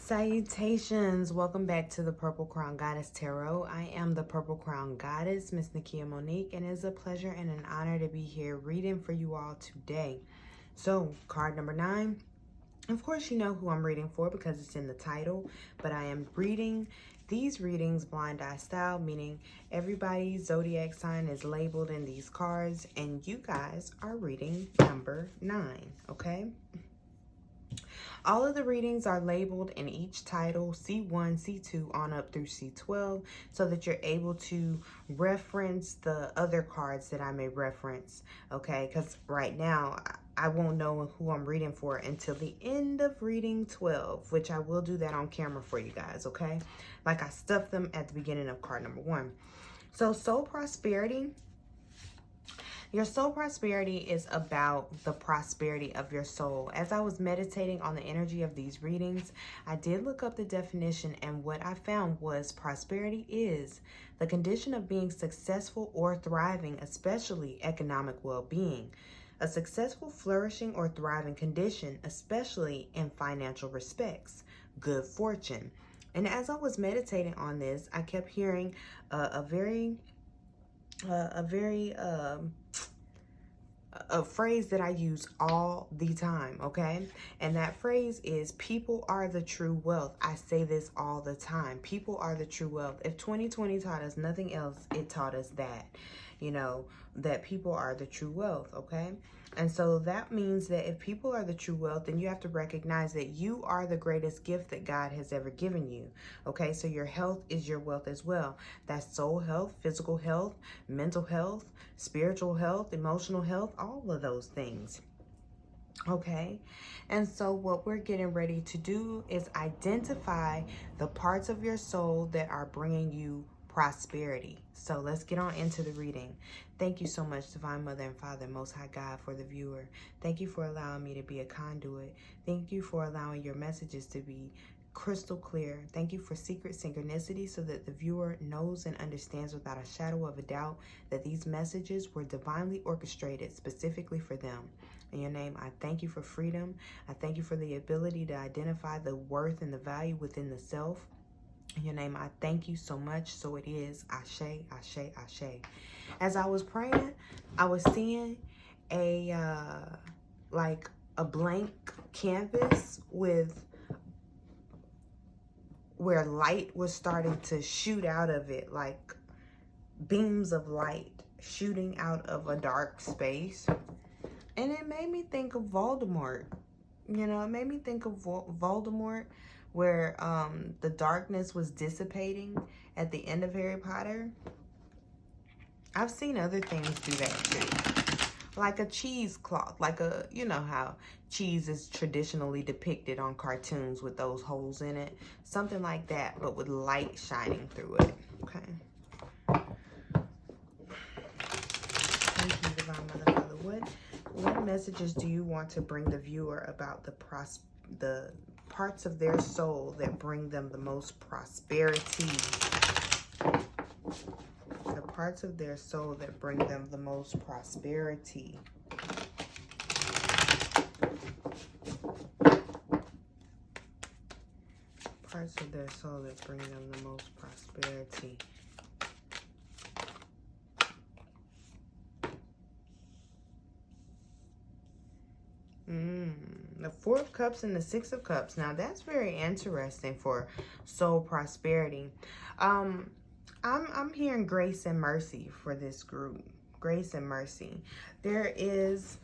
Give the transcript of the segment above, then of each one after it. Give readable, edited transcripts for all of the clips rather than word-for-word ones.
Salutations. Welcome back to the Purple Crown Goddess Tarot. I am the Purple Crown Goddess, Miss Nakia Monique, and it is a pleasure and an honor to be here reading for you all today. So, card number 9. Of course, you know who I'm reading for because it's in the title, but I am reading these readings blind eye style, meaning everybody's zodiac sign is labeled in these cards, and you guys are reading number 9, okay? All of the readings are labeled in each title, C1, C2, on up through C12, so that you're able to reference the other cards that I may reference, okay? Because right now, I won't know who I'm reading for until the end of reading 12, which I will do that on camera for you guys, okay? Like I stuffed them at the beginning of card number 1. So, Soul Prosperity. Your soul prosperity is about the prosperity of your soul. As I was meditating on the energy of these readings, I did look up the definition, and what I found was prosperity is the condition of being successful or thriving, especially economic well-being. A successful, flourishing, or thriving condition, especially in financial respects. Good fortune. And as I was meditating on this, I kept hearing a phrase that I use all the time, okay? And that phrase is, people are the true wealth. I say this all the time. People are the true wealth. If 2020 taught us nothing else, it taught us that, you know, that people are the true wealth, okay? And so that means that if people are the true wealth, then you have to recognize that you are the greatest gift that God has ever given you, okay? So your health is your wealth as well. That's soul health, physical health, mental health, spiritual health, emotional health, all of those things, okay? And so what we're getting ready to do is identify the parts of your soul that are bringing you prosperity. So let's get on into the reading. Thank you so much, Divine Mother and Father, Most High God, for the viewer. Thank you for allowing me to be a conduit. Thank you for allowing your messages to be crystal clear. Thank you for secret synchronicity so that the viewer knows and understands without a shadow of a doubt that these messages were divinely orchestrated specifically for them. In your name, I thank you for freedom. I thank you for the ability to identify the worth and the value within the self. In your name, I thank you so much. So it is. Ashe, Ashe, Ashe. As I was praying, I was seeing like a blank canvas with where light was starting to shoot out of it, like beams of light shooting out of a dark space. And it made me think of Voldemort. You know, it made me think of Voldemort, where the darkness was dissipating at the end of Harry Potter. I've seen other things do that too. Like a cheesecloth, like a, you know how cheese is traditionally depicted on cartoons with those holes in it. Something like that, but with light shining through it. Okay. Thank you, Divine Mother, Father. What messages do you want to bring the viewer about the parts of their soul that bring them the most prosperity? The parts of their soul that bring them the most prosperity. Parts of their soul that bring them the most prosperity. The Four of Cups and the Six of Cups. Now, that's very interesting for soul prosperity. I'm hearing grace and mercy for this group. Grace and mercy. There is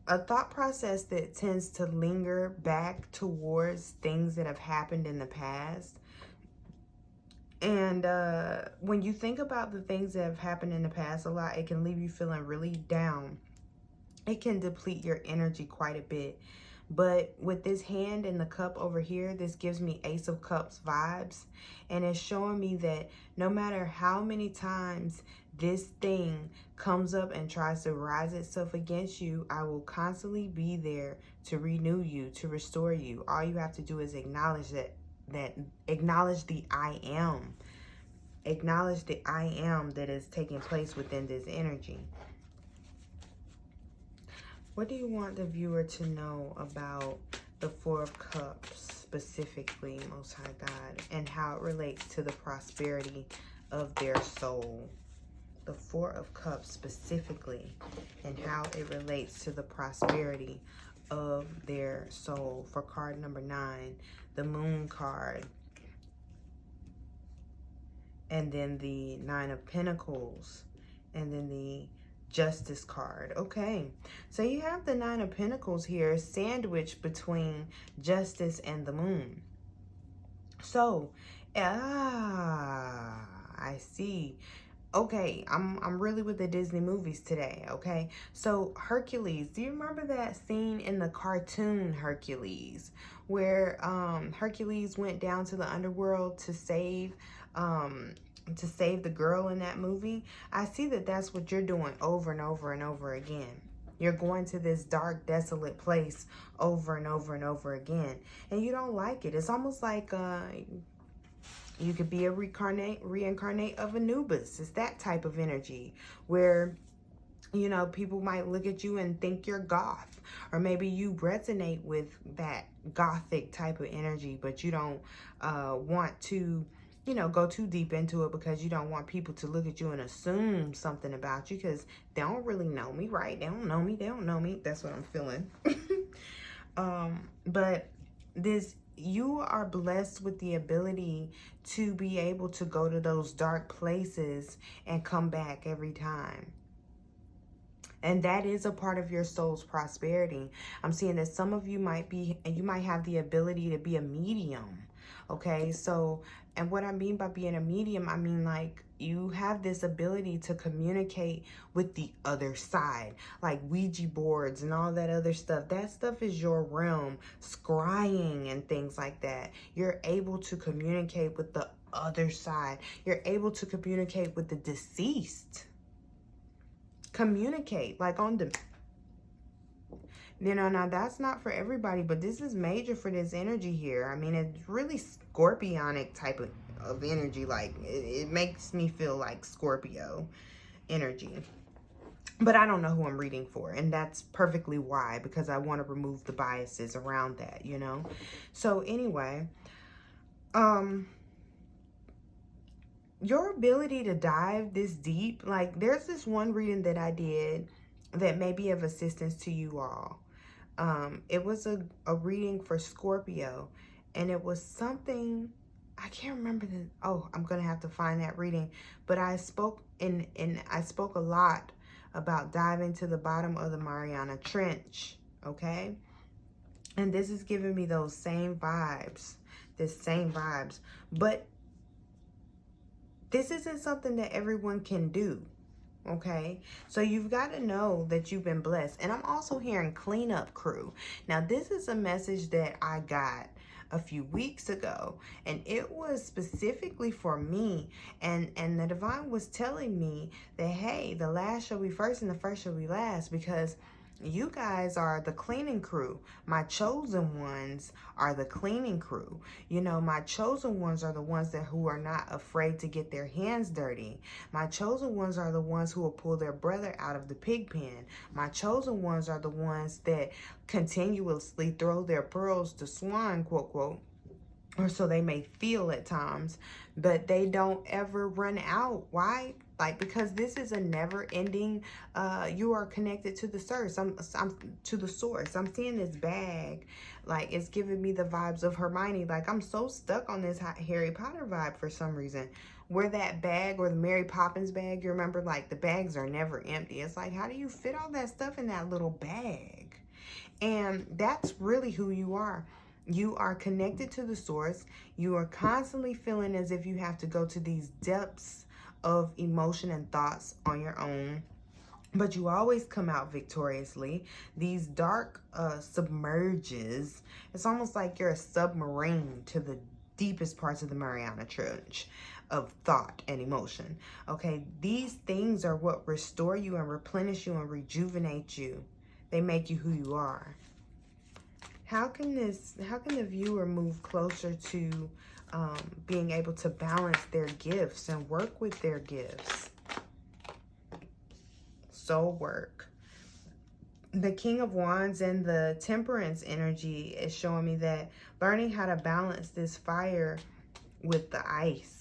a thought process that tends to linger back towards things that have happened in the past. And when you think about the things that have happened in the past a lot, it can leave you feeling really down. It can deplete your energy quite a bit. But with this hand and the cup over here, this gives me Ace of Cups vibes. And it's showing me that no matter how many times this thing comes up and tries to rise itself against you, I will constantly be there to renew you, to restore you. All you have to do is acknowledge acknowledge the I am. Acknowledge the I am that is taking place within this energy. What do you want the viewer to know about the Four of Cups specifically, Most High God, and how it relates to the prosperity of their soul. The Four of Cups specifically, and how it relates to the prosperity of their soul. For card number 9, the Moon card. And then the 9 of Pentacles. And then the Justice card. Okay, so you have the 9 of Pentacles here sandwiched between Justice and the Moon. So, I see. Okay, I'm really with the Disney movies today, okay? So, Hercules, do you remember that scene in the cartoon Hercules where Hercules went down to the underworld to save the girl in that movie? I see that that's what you're doing over and over and over again. You're going to this dark, desolate place over and over and over again, and you don't like it. It's almost like you could be a reincarnate of Anubis. It's that type of energy where, you know, people might look at you and think you're goth, or maybe you resonate with that gothic type of energy, but you don't want to, you know, go too deep into it because you don't want people to look at you and assume something about you because they don't really know me, right? They don't know me. They don't know me. That's what I'm feeling. But you are blessed with the ability to be able to go to those dark places and come back every time. And that is a part of your soul's prosperity. I'm seeing that some of you might have the ability to be a medium. Okay, so, and what I mean by being a medium, I mean like you have this ability to communicate with the other side, like Ouija boards and all that other stuff. That stuff is your realm, scrying and things like that. You're able to communicate with the other side. You're able to communicate with the deceased. Communicate, like on the... You know, now that's not for everybody, but this is major for this energy here. I mean, it's really scorpionic type of energy. Like, it makes me feel like Scorpio energy. But I don't know who I'm reading for, and that's perfectly why, because I want to remove the biases around that, you know? So anyway, your ability to dive this deep, like there's this one reading that I did that may be of assistance to you all. It was a reading for Scorpio, and it was something, I can't remember I'm gonna have to find that reading, but I spoke I spoke a lot about diving to the bottom of the Mariana Trench, okay? And this is giving me those same vibes, but this isn't something that everyone can do. Okay, so you've got to know that you've been blessed. And I'm also hearing cleanup crew. Now, this is a message that I got a few weeks ago, and it was specifically for me. And the divine was telling me that, hey, the last shall be first and the first shall be last, because you guys are the cleaning crew. My chosen ones are the cleaning crew. You know, my chosen ones are the ones who are not afraid to get their hands dirty. My chosen ones are the ones who will pull their brother out of the pig pen. My chosen ones are the ones that continuously throw their pearls to swine, quote, quote, or so they may feel at times, but they don't ever run out. Why? Like, because this is a never-ending, you are connected to the source. I'm to the source. I'm seeing this bag, like, it's giving me the vibes of Hermione. Like, I'm so stuck on this Harry Potter vibe for some reason. Where that bag, or the Mary Poppins bag, you remember, like, the bags are never empty. It's like, how do you fit all that stuff in that little bag? And that's really who you are. You are connected to the source. You are constantly feeling as if you have to go to these depths of emotion and thoughts on your own, but you always come out victoriously. These dark submerges, it's almost like you're a submarine to the deepest parts of the Mariana Trench of thought and emotion. Okay, these things are what restore you and replenish you and rejuvenate you. They make you who you are. How can the viewer move closer to being able to balance their gifts and work with their gifts? Soul work. the King of Wands and the Temperance energy is showing me that learning how to balance this fire with the ice.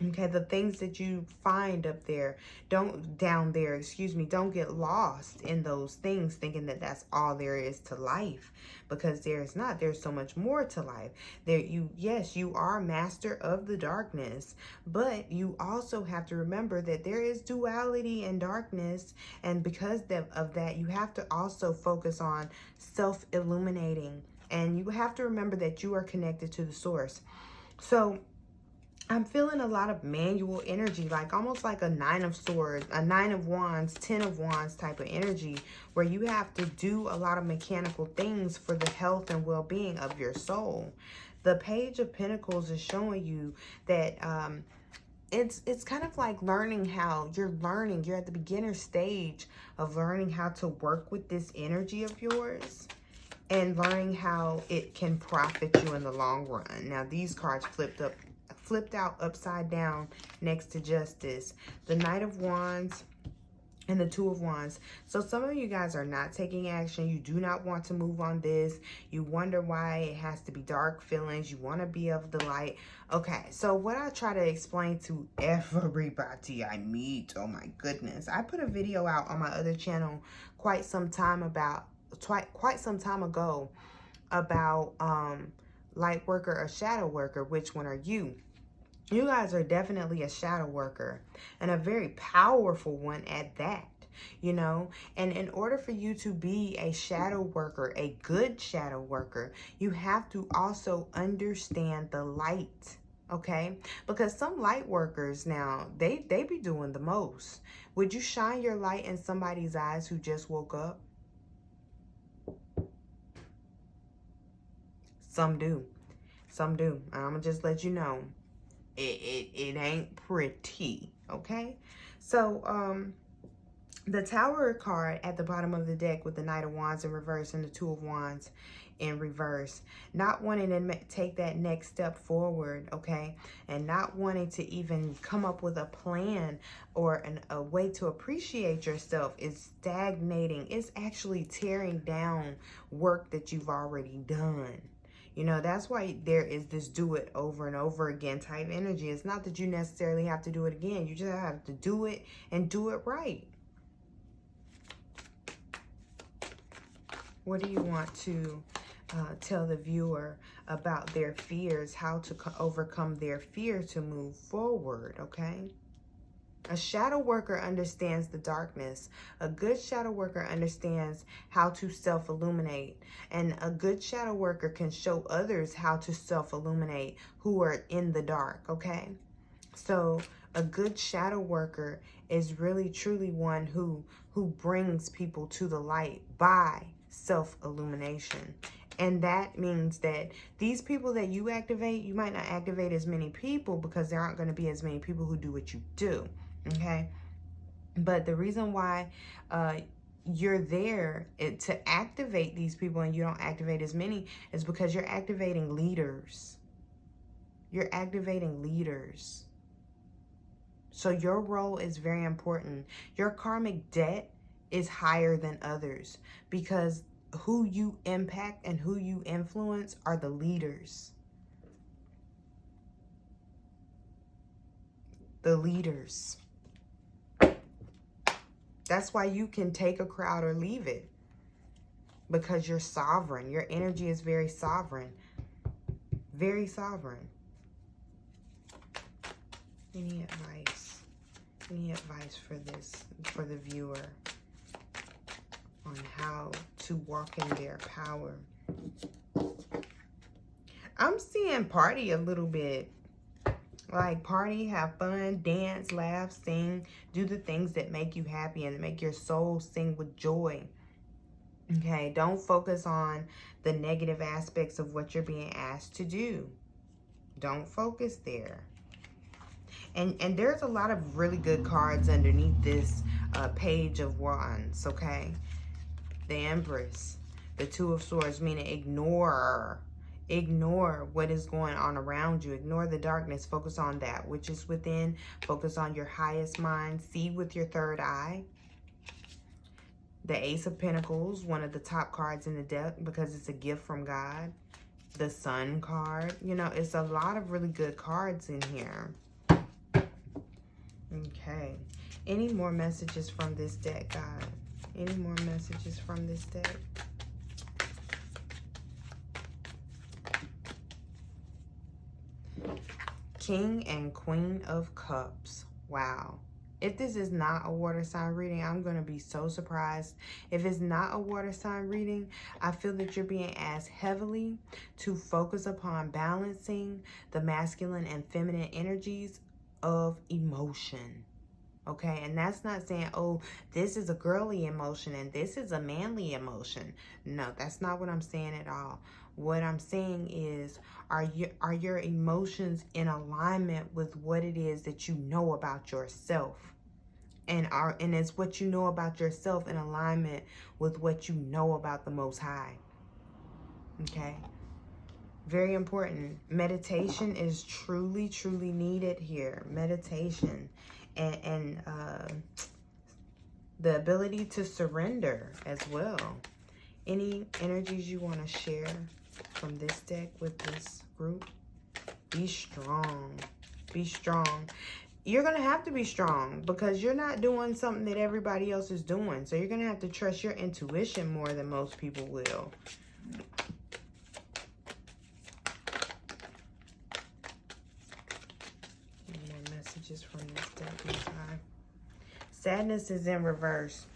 Okay, the things that you find up there, down there, excuse me, don't get lost in those things thinking that that's all there is to life, because there's not. There's so much more to life. Yes, you are master of the darkness, but you also have to remember that there is duality in darkness, and because of that, you have to also focus on self-illuminating, and you have to remember that you are connected to the source. So I'm feeling a lot of manual energy, like almost like a 9 of swords, a 9 of wands, 10 of wands type of energy, where you have to do a lot of mechanical things for the health and well-being of your soul. The Page of Pentacles is showing you that it's kind of like learning how you're at the beginner stage of learning how to work with this energy of yours and learning how it can profit you in the long run. Now, these cards flipped out upside down next to Justice, the Knight of Wands and the Two of Wands. So some of you guys are not taking action. You do not want to move on this. You wonder why it has to be dark feelings. You want to be of the light. Okay, so what I try to explain to everybody I meet, oh my goodness, I put a video out on my other channel quite some time ago about light worker or shadow worker. Which one are you? You guys are definitely a shadow worker, and a very powerful one at that, you know. And in order for you to be a shadow worker, a good shadow worker, you have to also understand the light, okay? Because some light workers now, they be doing the most. Would you shine your light in somebody's eyes who just woke up? Some do. Some do. I'm gonna just let you know. It ain't pretty, okay? So, the Tower card at the bottom of the deck with the Knight of Wands in reverse and the Two of Wands in reverse. Not wanting to take that next step forward, okay? And not wanting to even come up with a plan or a way to appreciate yourself is stagnating. It's actually tearing down work that you've already done. You know, that's why there is this do it over and over again type energy. It's not that you necessarily have to do it again. You just have to do it and do it right. What do you want to tell the viewer about their fears, how to overcome their fear to move forward, okay? A shadow worker understands the darkness. A good shadow worker understands how to self-illuminate. And a good shadow worker can show others how to self-illuminate who are in the dark, okay? So a good shadow worker is really truly one who brings people to the light by self-illumination. And that means that these people that you activate, you might not activate as many people because there aren't going to be as many people who do what you do. Okay, but the reason why you're there to activate these people and you don't activate as many is because you're activating leaders. You're activating leaders. So your role is very important. Your karmic debt is higher than others because who you impact and who you influence are the leaders. The leaders. That's why you can take a crowd or leave it. Because you're sovereign. Your energy is very sovereign. Very sovereign. Any advice? Any advice for this, for the viewer, on how to walk in their power? I'm seeing party a little bit. Like party, have fun, dance, laugh, sing, do the things that make you happy and make your soul sing with joy. Okay, don't focus on the negative aspects of what you're being asked to do. Don't focus there. And there's a lot of really good cards underneath this Page of Wands, okay? The Empress, the Two of Swords, meaning ignore what is going on around you. Ignore the darkness. Focus on that which is within. Focus on your highest mind. See with your third eye. The Ace of Pentacles, one of the top cards in the deck because it's a gift from God. The Sun card. You know, it's a lot of really good cards in here. Okay. Any more messages from this deck, God? Any more messages from this deck? King and Queen of Cups. Wow. If this is not a water sign reading, I'm going to be so surprised. If it's not a water sign reading, I feel that you're being asked heavily to focus upon balancing the masculine and feminine energies of emotion. Okay, and that's not saying, oh, this is a girly emotion and this is a manly emotion. No, that's not what I'm saying at all. What I'm saying is, are your emotions in alignment with what it is that you know about yourself? And is what you know about yourself in alignment with what you know about the Most High? Okay. Very important. Meditation is truly, truly needed here. Meditation and the ability to surrender as well. Any energies you want to share from this deck with this group? Be strong. Be strong. You're going to have to be strong because you're not doing something that everybody else is doing. So you're going to have to trust your intuition more than most people will. More messages from this deck. Sadness is in reverse.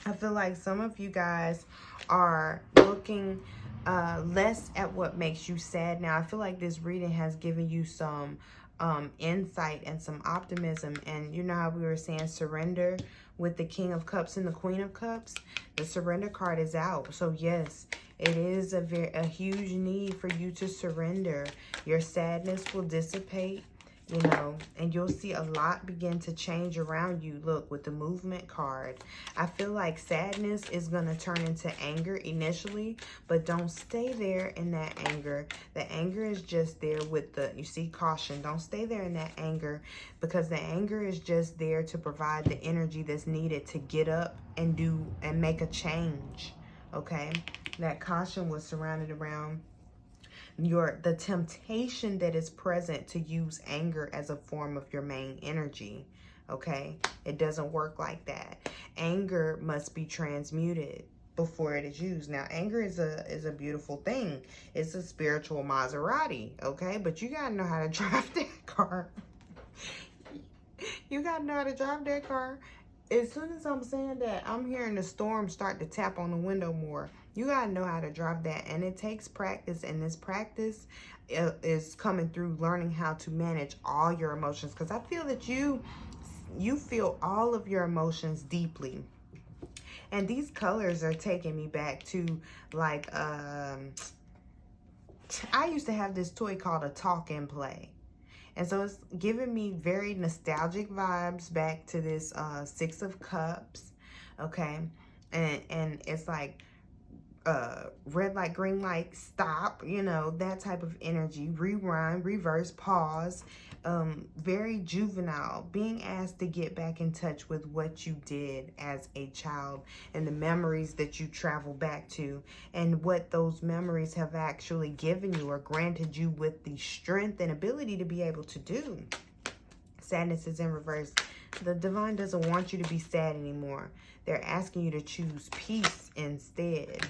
I feel like some of you guys are looking less at what makes you sad now. I feel like this reading has given you some insight and some optimism. And you know how we were saying surrender with the King of Cups and the Queen of Cups? The surrender card is out. So yes, it is a huge need for you to surrender. Your sadness will dissipate, you know, and you'll see a lot begin to change around you. Look, with the Movement card, I feel like sadness is going to turn into anger initially, but don't stay there in that anger. The anger is just there with the, you see, caution. Don't stay there in that anger, because the anger is just there to provide the energy that's needed to get up and do and make a change. Okay, that caution was surrounded around the temptation that is present to use anger as a form of your main energy. Okay, it doesn't work like that. Anger must be transmuted before it is used. Now, anger is a beautiful thing. It's a spiritual Maserati. Okay, but you gotta know how to drive that car. You gotta know how to drive that car. As soon as I'm saying that, I'm hearing the storm start to tap on the window more. You gotta know how to drive that, and it takes practice, and this practice is coming through learning how to manage all your emotions, because I feel that you feel all of your emotions deeply. And these colors are taking me back to, like, I used to have this toy called a Talk and Play. And so it's giving me very nostalgic vibes back to this Six of Cups, okay? And it's like red light, green light, stop, you know, that type of energy. Rewind, reverse, pause. Very juvenile. Being asked to get back in touch with what you did as a child and the memories that you travel back to, and what those memories have actually given you or granted you with the strength and ability to be able to do. Sadness is in reverse. The divine doesn't want you to be sad anymore. They're asking you to choose peace instead.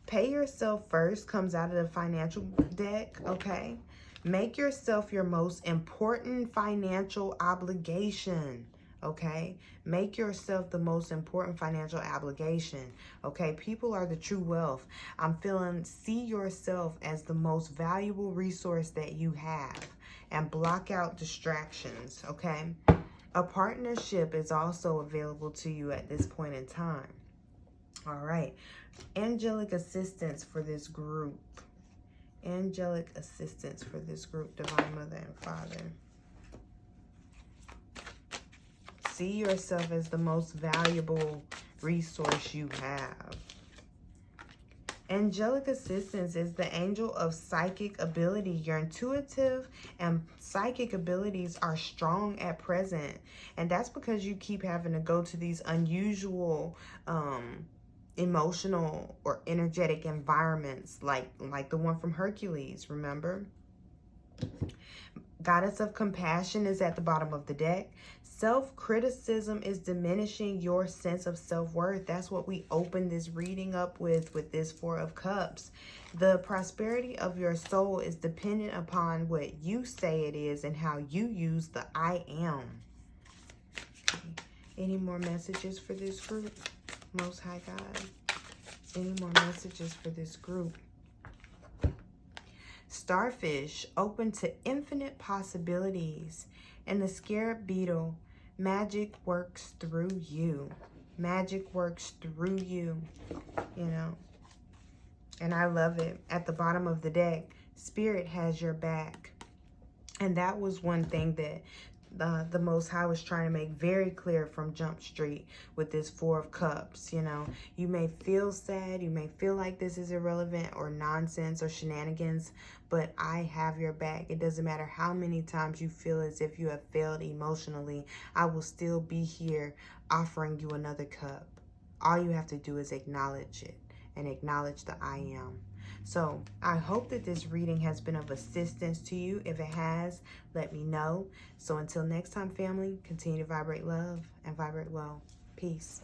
Pay yourself first comes out of the financial deck, okay? Make yourself your most important financial obligation, okay? Make yourself the most important financial obligation, okay? People are the true wealth. I'm feeling, see yourself as the most valuable resource that you have, and block out distractions, okay? A partnership is also available to you at this point in time. All right. Angelic assistance for this group. Angelic assistance for this group, Divine Mother and Father. See yourself as the most valuable resource you have. Angelic assistance is the angel of psychic ability. Your intuitive and psychic abilities are strong at present. And that's because you keep having to go to these unusual emotional or energetic environments like the one from Hercules, remember? Goddess of compassion is at the bottom of the deck. Self-criticism is diminishing your sense of self-worth. That's what we opened this reading up with this Four of Cups. The prosperity of your soul is dependent upon what you say it is and how you use the I am. Okay. Any more messages for this group? Most High God. Any more messages for this group? Starfish, open to infinite possibilities. And the scarab beetle, magic works through you. Magic works through you, you know. And I love it. At the bottom of the deck, Spirit has your back. And that was one thing that the Most High was trying to make very clear from Jump Street with this Four of Cups. You know, you may feel sad, you may feel like this is irrelevant or nonsense or shenanigans, but I have your back. It doesn't matter how many times you feel as if you have failed emotionally, I will still be here offering you another cup. All you have to do is acknowledge it and acknowledge the I am. So I hope that this reading has been of assistance to you. If it has, let me know. So until next time, family, continue to vibrate love and vibrate well. Peace.